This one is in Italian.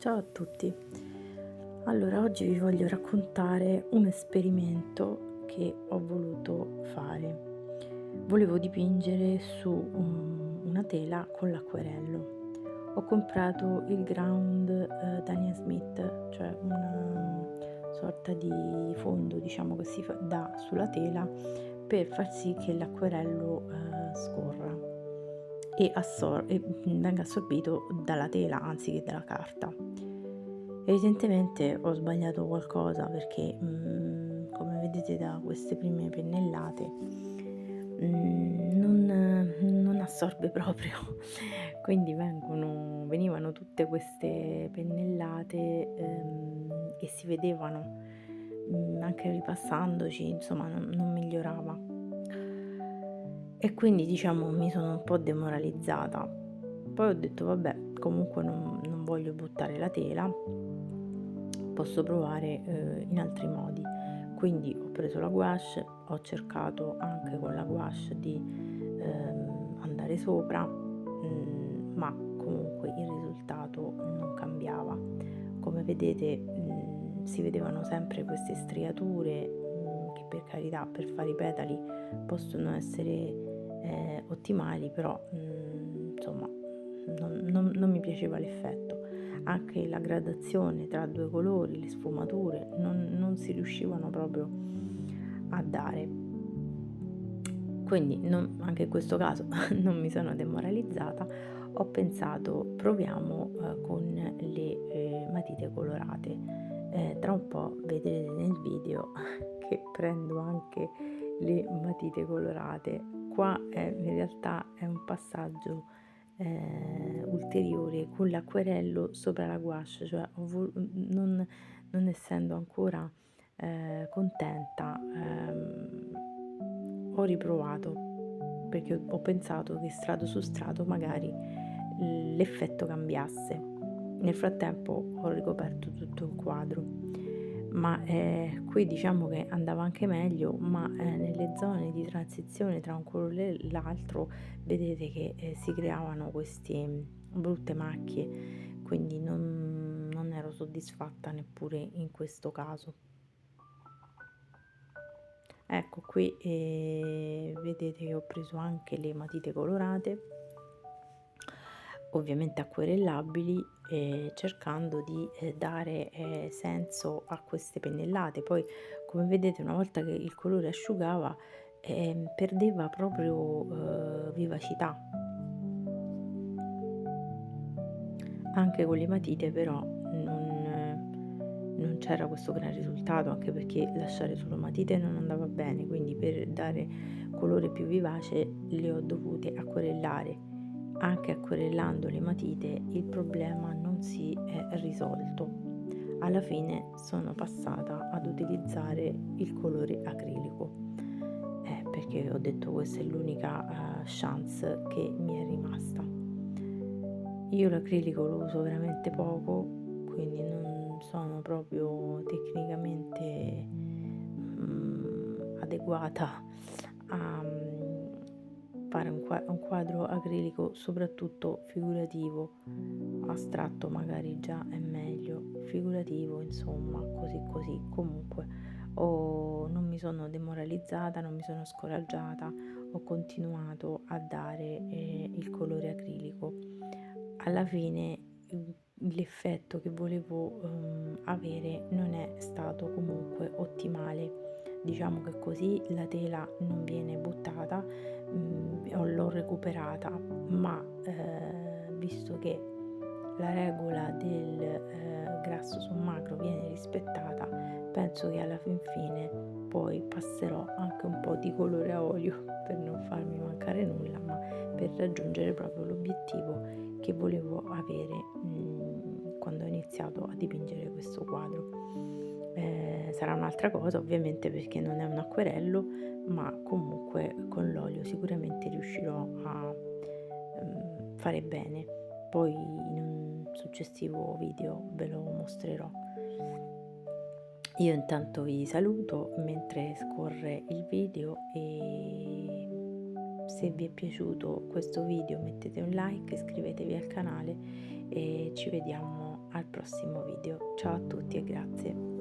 Ciao a tutti. Allora, oggi vi voglio raccontare un esperimento che ho voluto fare. Volevo dipingere su una tela con l'acquerello. Ho comprato il ground Dania Smith, cioè una sorta di fondo, diciamo, che dà sulla tela per far sì che l'acquerello scorra e venga assorbito dalla tela anziché dalla carta. Evidentemente ho sbagliato qualcosa perché, come vedete da queste prime pennellate, non assorbe proprio. Quindi venivano tutte queste pennellate, e si vedevano, anche ripassandoci, insomma non migliorava. E quindi diciamo mi sono un po' demoralizzata. Poi ho detto: "Vabbè, comunque non voglio buttare la tela, posso provare, in altri modi". Quindi ho preso la gouache, ho cercato anche con la gouache di, andare sopra, ma comunque il risultato non cambiava. Come vedete, si vedevano sempre queste striature, che per carità per fare i petali possono essere ottimali, però, insomma non mi piaceva l'effetto. Anche la gradazione tra 2 colori, le sfumature non si riuscivano proprio a dare. Quindi anche in questo caso non mi sono demoralizzata, ho pensato proviamo, con le, matite colorate. Tra un po' vedrete nel video che prendo anche le matite colorate. Qua in realtà è un passaggio ulteriore con l'acquerello sopra la gouache, cioè non essendo ancora contenta, ho riprovato perché ho pensato che strato su strato magari l'effetto cambiasse. Nel frattempo ho ricoperto tutto il quadro, ma qui diciamo che andava anche meglio, ma nelle zone di transizione tra un colore e l'altro vedete che si creavano queste brutte macchie, quindi non ero soddisfatta neppure in questo caso. Ecco qui, vedete che ho preso anche le matite colorate, ovviamente acquerellabili, cercando di, dare, senso a queste pennellate. Poi, come vedete, una volta che il colore asciugava, perdeva proprio, vivacità. Anche con le matite però non c'era questo gran risultato, anche perché lasciare solo matite non andava bene, quindi per dare colore più vivace le ho dovute acquerellare. Anche acquerellando le matite il problema non si è risolto. Alla fine sono passata ad utilizzare il colore acrilico, perché ho detto questa è l'unica, chance che mi è rimasta. Io l'acrilico lo uso veramente poco, quindi non sono proprio tecnicamente, adeguata a, fare un quadro acrilico, soprattutto figurativo. Astratto magari già è meglio, figurativo insomma, così così. Comunque non mi sono demoralizzata, non mi sono scoraggiata, ho continuato a dare, il colore acrilico. Alla fine, l'effetto che volevo, avere non è stato comunque ottimale. Diciamo che così la tela non viene buttata, o l'ho recuperata, ma, visto che la regola del, grasso su magro viene rispettata, penso che alla fin fine poi passerò anche un po' di colore a olio per non farmi mancare nulla, ma per raggiungere proprio l'obiettivo che volevo avere, quando ho iniziato a dipingere questo quadro. Sarà un'altra cosa ovviamente perché non è un acquerello, ma comunque con l'olio sicuramente riuscirò a, fare bene. Poi in un successivo video ve lo mostrerò. Io intanto vi saluto mentre scorre il video e se vi è piaciuto questo video mettete un like, iscrivetevi al canale e ci vediamo al prossimo video. Ciao a tutti e grazie.